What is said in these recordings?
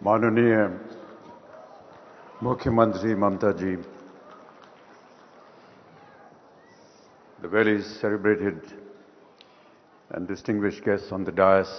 माननीय मुख्यमंत्री ममता जी, the very celebrated and distinguished guests on the dais,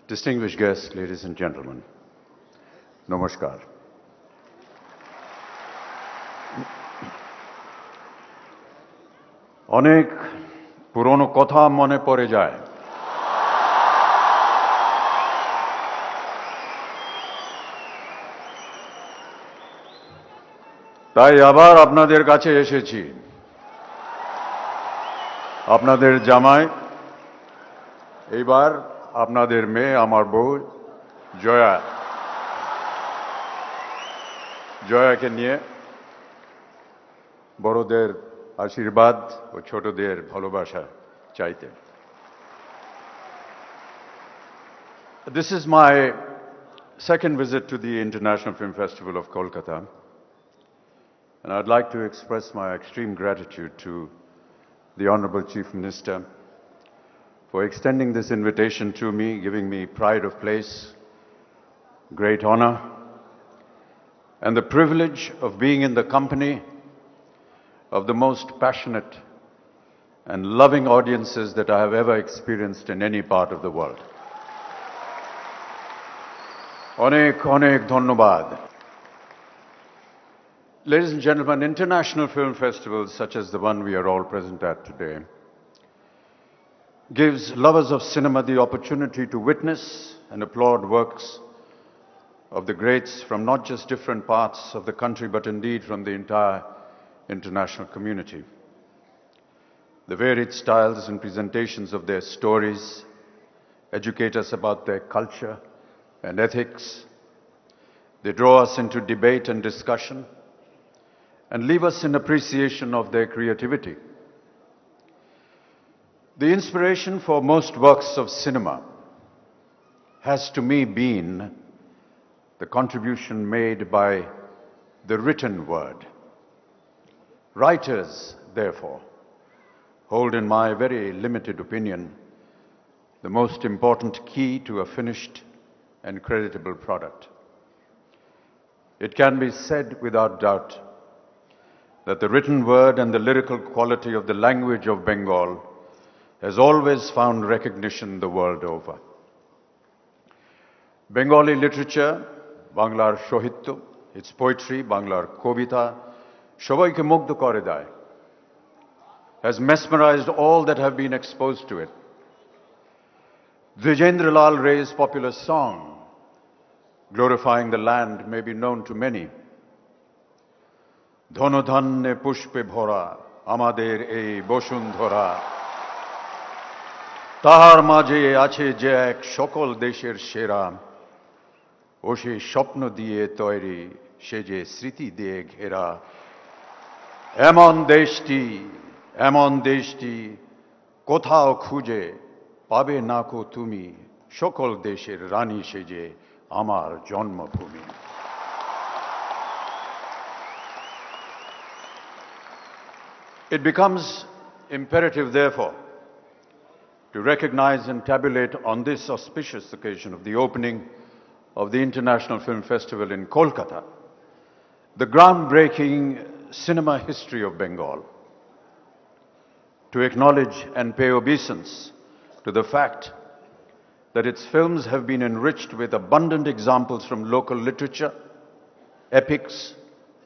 distinguished guests, ladies and gentlemen, namaskar. অনেক পুরনো কথা মনে পড়ে যায়। তাই আবার আপনাদের কাছে এসেছি। আপনাদের জামাই, এইবার আপনাদের মেয়ে আমার বউ জয়াকে নিয়ে বড়দের আশীর্বাদ ও ছোটদের ভালোবাসা চাইতে। This is my second visit to the International Film Festival of Kolkata, and I'd like to express my extreme gratitude to the Honorable Chief Minister for extending this invitation to me, giving me pride of place, great honor, and the privilege of being in the company of the most passionate and loving audiences that I have ever experienced in any part of the world. Onek onek dhonnobad. Ladies and gentlemen, international film festivals such as the one we are all present at today gives lovers of cinema the opportunity to witness and applaud works of the greats from not just different parts of the country but indeed from the entire international community. The varied styles and presentations of their stories educate us about their culture and ethics. They draw us into debate and discussion and leave us in appreciation of their creativity. The inspiration for most works of cinema has to me been the contribution made by the written word. Writers, therefore, hold in my very limited opinion the most important key to a finished and creditable product. It can be said without doubt that the written word and the lyrical quality of the language of Bengal has always found recognition the world over. Bengali literature, Banglar Shohitya, its poetry, Banglar Kobita, shobaike mugdho kore deয়, has mesmerized all that have been exposed to it. Dwijendra Lal Ray's popular song, glorifying the land, may be known to many. ধনধান্যে পুষ্পে ভরা আমাদের এই বসুন্ধরা, তাহার মাঝে আছে যে এক সকল দেশের সেরা, ও সে স্বপ্ন দিয়ে তৈরি, সে যে স্মৃতি দিয়ে ঘেরা। এমন দেশটি কোথাও খুঁজে পাবে না কো তুমি, সকল দেশের রানী সেজে আমার জন্মভূমি। It becomes imperative, therefore, to recognize and tabulate on this auspicious occasion of the opening of the International Film Festival in Kolkata, the groundbreaking cinema history of Bengal, to acknowledge and pay obeisance to the fact that its films have been enriched with abundant examples from local literature, epics,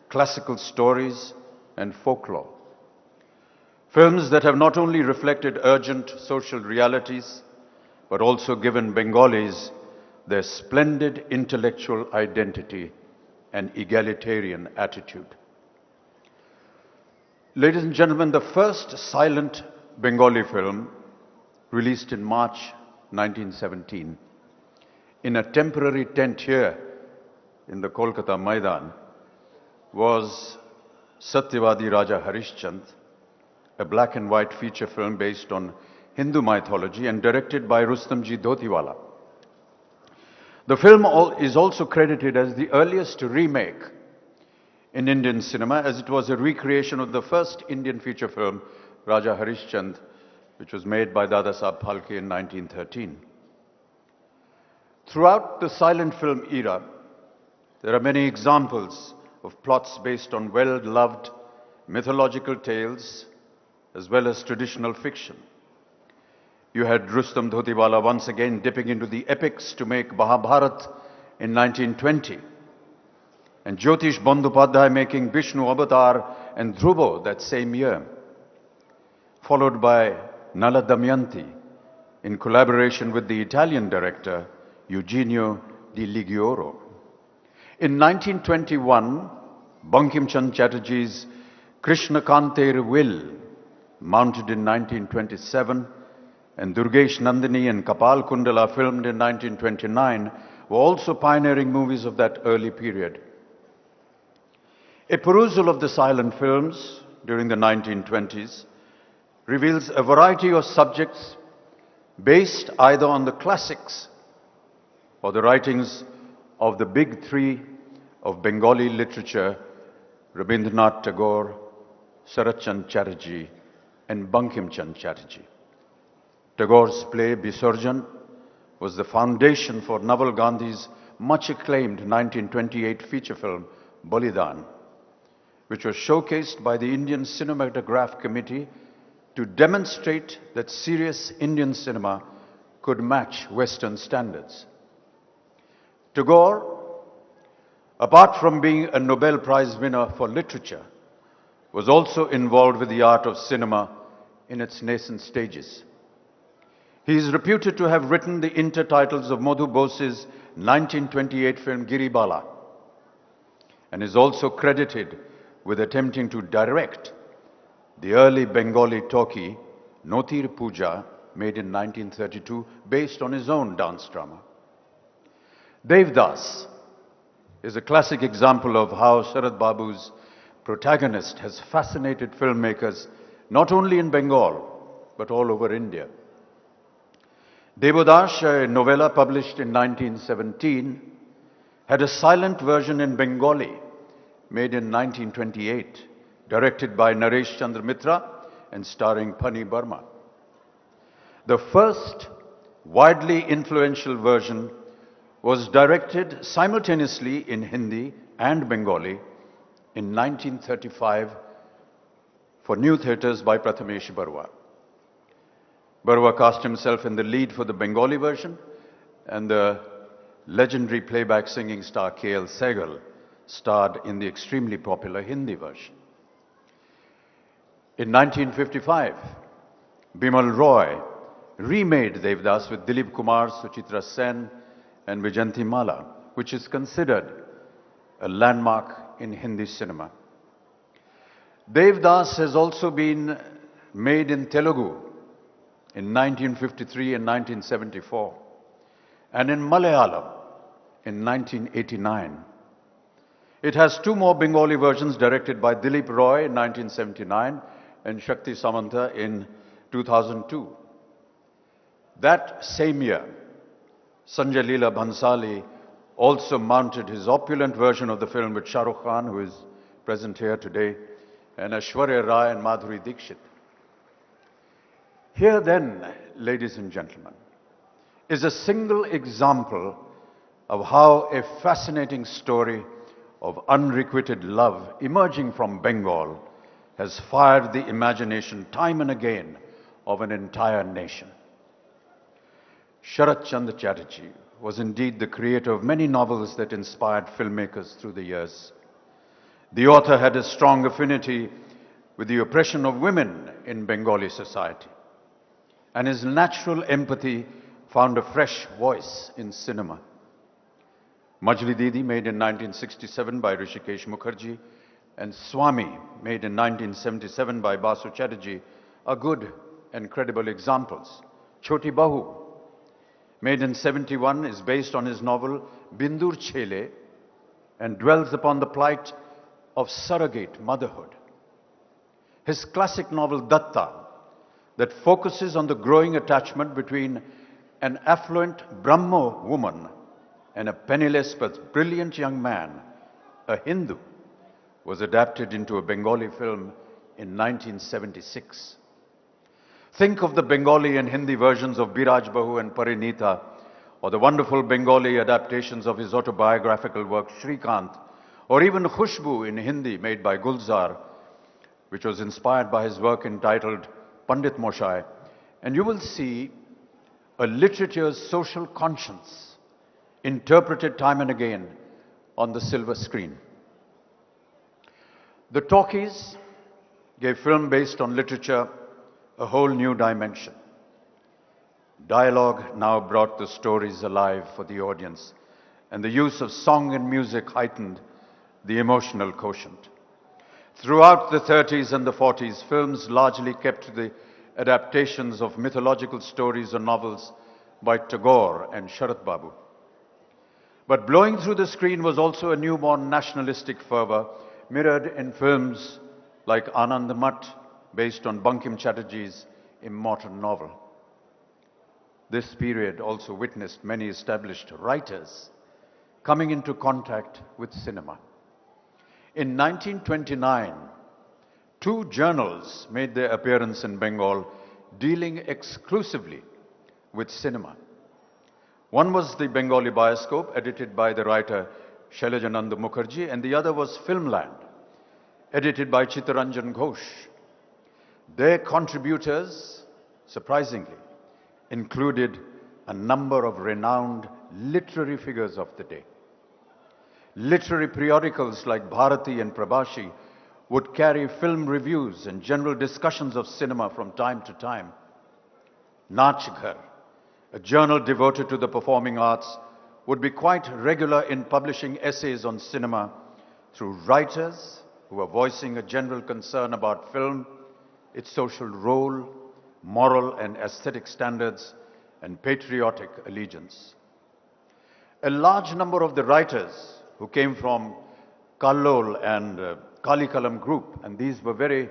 classical stories, and folklore. Films that have not only reflected urgent social realities, but also given Bengalis their splendid intellectual identity and egalitarian attitude. Ladies and gentlemen, the first silent Bengali film, released in March 1917, in a temporary tent here in the Kolkata Maidan, was Satyavadi Raja Harishchand, a black and white feature film based on Hindu mythology and directed by Rustamji Dhotiwala. The film is also credited as the earliest remake in Indian cinema, as it was a recreation of the first Indian feature film, Raja Harishchand, which was made by Dada Saheb Phalke in 1913. Throughout the silent film era, there are many examples of plots based on well-loved mythological tales as well as traditional fiction. You had Rustam Dhotibala once again dipping into the epics to make Mahabharat in 1920, and Jyotish Bandyopadhyay making Vishnu Avatar and Dhruvo that same year, followed by Nala Damayanti in collaboration with the Italian director Eugenio di Ligioro. In 1921, Bankim Chand Chatterjee's Krishna Kanter Will, mounted in 1927, and Durgesh Nandini and Kapal Kundala, filmed in 1929, were also pioneering movies of that early period. A perusal of the silent films during the 1920s reveals a variety of subjects based either on the classics or the writings of the big three of Bengali literature, Rabindranath Tagore, Sharat Chand Chatterjee, and Bankim Chand Chatterjee. Tagore's play Bisurjan was the foundation for Naval Gandhi's much acclaimed 1928 feature film Balidan, which was showcased by the Indian Cinematograph Committee to demonstrate that serious Indian cinema could match Western standards. Tagore, apart from being a Nobel Prize winner for literature, was also involved with the art of cinema in its nascent stages. He is reputed to have written the intertitles of Madhu Bose's 1928 film Giribala, and is also credited with attempting to direct the early Bengali talkie Notir Puja, made in 1932, based on his own dance drama. Devdas is a classic example of how Sharad Babu's protagonist has fascinated filmmakers not only in Bengal but all over India. Devodash, a novella published in 1917, had a silent version in Bengali made in 1928, directed by Naresh Chandra Mitra and starring Pani Burma. The first widely influential version was directed simultaneously in Hindi and Bengali in 1935 for New Theatres by Prathamesh Barua. Barua cast himself in the lead for the Bengali version, and the legendary playback singing star K.L. Sehgal starred in the extremely popular Hindi version. In 1955, Bimal Roy remade Devdas with Dilip Kumar, Suchitra Sen and Vijayanti Mala, which is considered a landmark in Hindi cinema. Devdas has also been made in Telugu in 1953 and 1974, and in Malayalam in 1989. It has two more Bengali versions directed by Dilip Roy in 1979 and Shakti Samanta in 2002. That same year, Sanjay Leela Bhansali also mounted his opulent version of the film with Shah Rukh Khan, who is present here today, and Aishwarya Rai and Madhuri Dixit. Here then, ladies and gentlemen, is a single example of how a fascinating story of unrequited love emerging from Bengal has fired the imagination time and again of an entire nation. Sharat Chandra Chatterjee was indeed the creator of many novels that inspired filmmakers through the years. The author had a strong affinity with the oppression of women in Bengali society, and his natural empathy found a fresh voice in cinema. Majli Didi, made in 1967 by Rishikesh Mukherjee, and Swami, made in 1977 by Basu Chatterjee, are good and credible examples. Choti Bahu, made in 71, is based on his novel Bindur Chele and dwells upon the plight of surrogate motherhood. His classic novel Datta, that focuses on the growing attachment between an affluent Brahmo woman and a penniless but brilliant young man, a Hindu, was adapted into a Bengali film in 1976. Think of the Bengali and Hindi versions of Biraj Bahu and Parinita, or the wonderful Bengali adaptations of his autobiographical work Shrikant, or even Khushbu in Hindi made by Gulzar, which was inspired by his work entitled Pandit Moshai, and you will see a literature's social conscience interpreted time and again on the silver screen. The talkies gave film based on literature a whole new dimension. Dialogue now brought the stories alive for the audience, and the use of song and music heightened the emotional quotient. Throughout the 30s and the 40s, films largely kept to the adaptations of mythological stories or novels by Tagore and Sharat Babu. But blowing through the screen was also a newborn nationalistic fervor, mirrored in films like Ananda, based on Bankim Chatterjee's immortal novel. This period also witnessed many established writers coming into contact with cinema. In 1929, two journals made their appearance in Bengal dealing exclusively with cinema. One was the Bengali Bioscope, edited by the writer Shailajananda Mukherjee, and the other was Filmland, edited by Chittaranjan Ghosh. Their contributors, surprisingly, included a number of renowned literary figures of the day. Literary periodicals like Bharati and Prabhashi would carry film reviews and general discussions of cinema from time to time. Nach Ghar, a journal devoted to the performing arts, would be quite regular in publishing essays on cinema through writers who were voicing a general concern about film, its social role, moral and aesthetic standards, and patriotic allegiance. A large number of the writers who came from Kallol and Kalikalam group, and these were very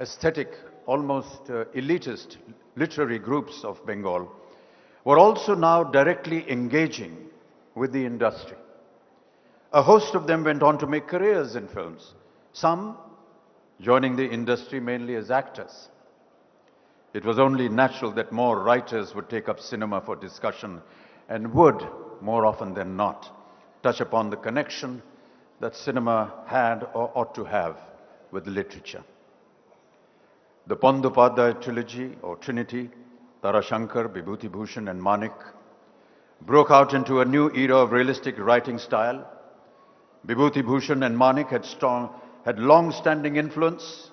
aesthetic, almost elitist literary groups of Bengal, were also now directly engaging with the industry. A host of them went on to make careers in films, some joining the industry mainly as actors. It was only natural that more writers would take up cinema for discussion and would, more often than not, touch upon the connection that cinema had or ought to have with literature. The Bandopadhyay trilogy or trinity, Tarashankar, Vibhuti Bhushan and Manik, broke out into a new era of realistic writing style. Vibhuti Bhushan and Manik had long-standing influence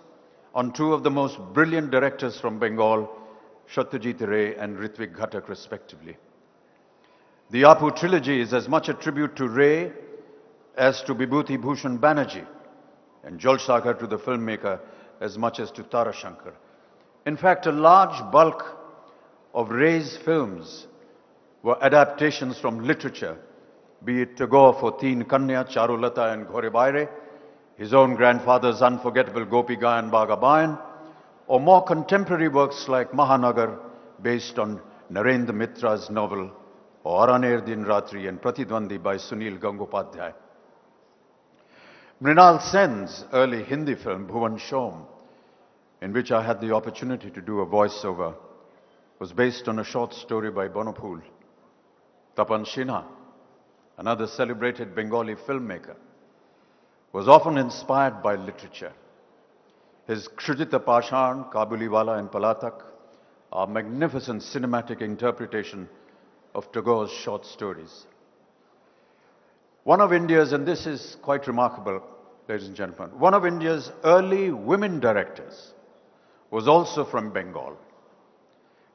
on two of the most brilliant directors from Bengal, Satyajit Ray and Ritwik Ghatak respectively. The Apu trilogy is as much a tribute to Ray as to Vibhuti Bhushan Banerjee, and Jalsaghar to the filmmaker as much as to Tarashankar. In fact, a large bulk of Ray's films were adaptations from literature, be it Tagore for Teen Kanya, Charulata and Ghore Baire, his own grandfather's unforgettable Gopi Gayan Baga Bayan, or more contemporary works like Mahanagar, based on Narendra Mitra's novel, or Araner Din Ratri and Pratidwandi by Sunil Gangopadhyay. Mrinal Sen's early Hindi film, Bhuvan Shom, in which I had the opportunity to do a voiceover, was based on a short story by Bonapul. Tapan Sinha, another celebrated Bengali filmmaker, was often inspired by literature. His Kshujita Pashan, Kabuliwala and Palatak are magnificent cinematic interpretation of Tagore's short stories. One of India's, and this is quite remarkable, ladies and gentlemen, one of India's early women directors was also from Bengal.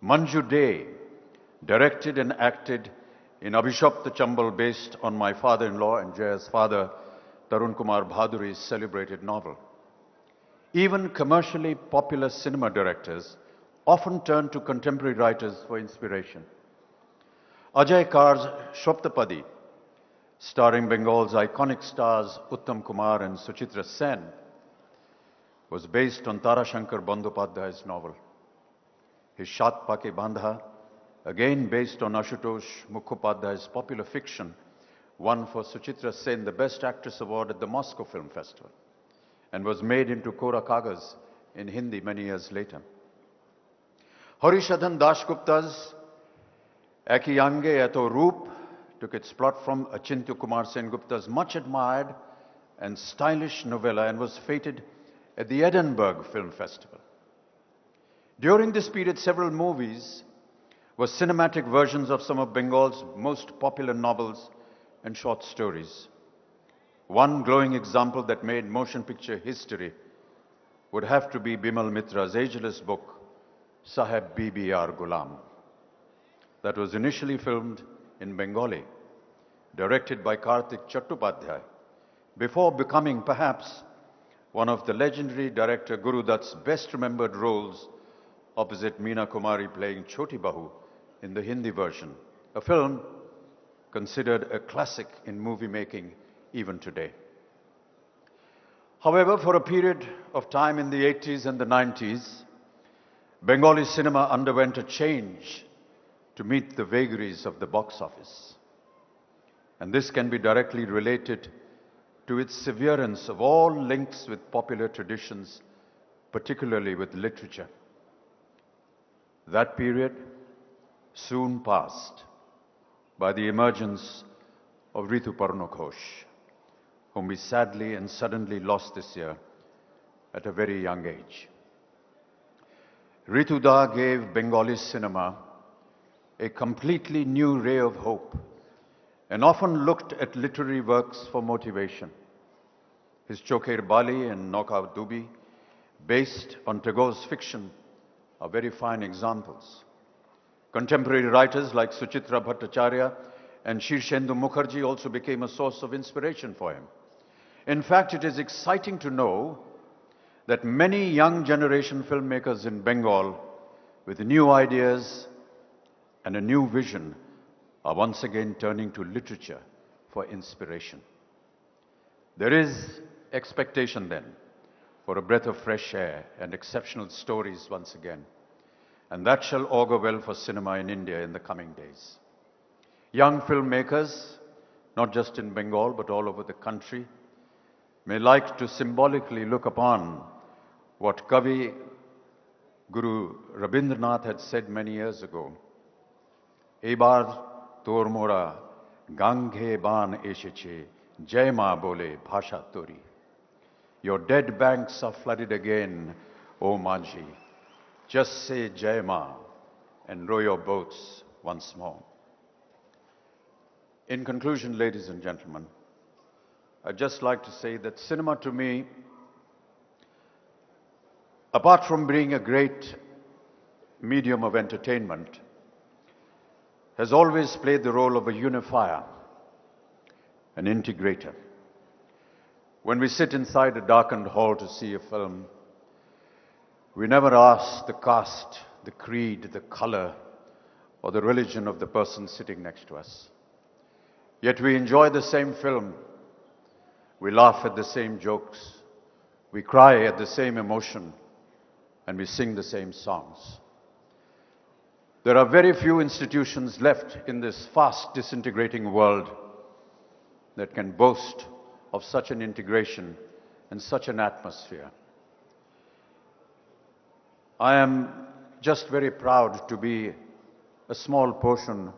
Manju De directed and acted in Abhishapta Chambal, based on my father-in-law and Jaya's father, Tarun Kumar Bhaduri's celebrated novel. Even commercially popular cinema directors often turn to contemporary writers for inspiration. Ajay Kar's Shoptapadi, starring Bengal's iconic stars Uttam Kumar and Suchitra Sen, was based on Tarashankar Bandopadhyay's novel. His Shat Pake Bandha, again based on Ashutosh Mukhopadhyay's popular fiction, won for Suchitra Sen the Best Actress Award at the Moscow Film Festival and was made into Kora Kagaz in Hindi many years later. Harishadhan Dashgupta's Eki Yange Eto Roop took its plot from Achintya Kumar Sengupta's much admired and stylish novella and was feted at the Edinburgh Film Festival. During this period, several movies were cinematic versions of some of Bengal's most popular novels and short stories. One glowing example that made motion picture history would have to be Bimal Mitra's ageless book, Saheb BBR Ghulam, that was initially filmed in Bengali, directed by Karthik Chattopadhyay, before becoming perhaps one of the legendary director Guru Dutt's best remembered roles opposite Meena Kumari playing Choti Bahu in the Hindi version, a film considered a classic in movie making even today. However, for a period of time in the 80s and the 90s, Bengali cinema underwent a change to meet the vagaries of the box office. And this can be directly related to its severance of all links with popular traditions, particularly with literature. That period soon passed by the emergence of Ritu Parno Ghosh, whom we sadly and suddenly lost this year at a very young age. Ritu Da gave Bengali cinema a completely new ray of hope and often looked at literary works for motivation. His Chokher Bali and Nauka Dubi, based on Tagore's fiction, are very fine examples. Contemporary writers like Suchitra Bhattacharya and Shirshendu Mukherjee also became a source of inspiration for him. In fact, it is exciting to know that many young generation filmmakers in Bengal with new ideas and a new vision are once again turning to literature for inspiration. There is expectation then for a breath of fresh air and exceptional stories once again, and that shall augur well for cinema in India in the coming days. Young filmmakers, not just in Bengal but all over the country, may like to symbolically look upon what Kavi Guru Rabindranath had said many years ago. Ebar tor mora ganghe ban esheche, jai ma bole bhasha tori. Your dead banks are flooded again, O Manji. Just say jai ma and row your boats once more. In conclusion, ladies and gentlemen, I'd just like to say that cinema to me, apart from being a great medium of entertainment, has always played the role of a unifier, an integrator. When we sit inside a darkened hall to see a film, we never ask the caste, the creed, the color, or the religion of the person sitting next to us. Yet we enjoy the same film. We laugh at the same jokes. We cry at the same emotion. And we sing the same songs. There are very few institutions left in this fast disintegrating world that can boast of such an integration and such an atmosphere. I am just very proud to be a small portion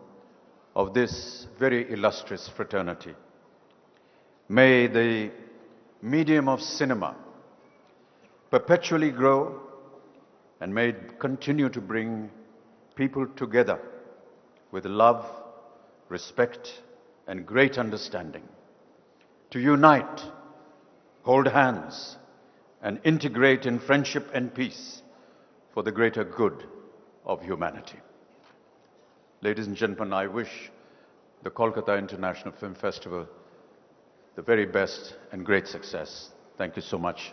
of this very illustrious fraternity. May the medium of cinema perpetually grow and may it continue to bring people together with love, respect, and great understanding, to unite, hold hands, and integrate in friendship and peace for the greater good of humanity. Ladies and gentlemen, I wish the Kolkata International Film Festival the very best and great success. Thank you so much.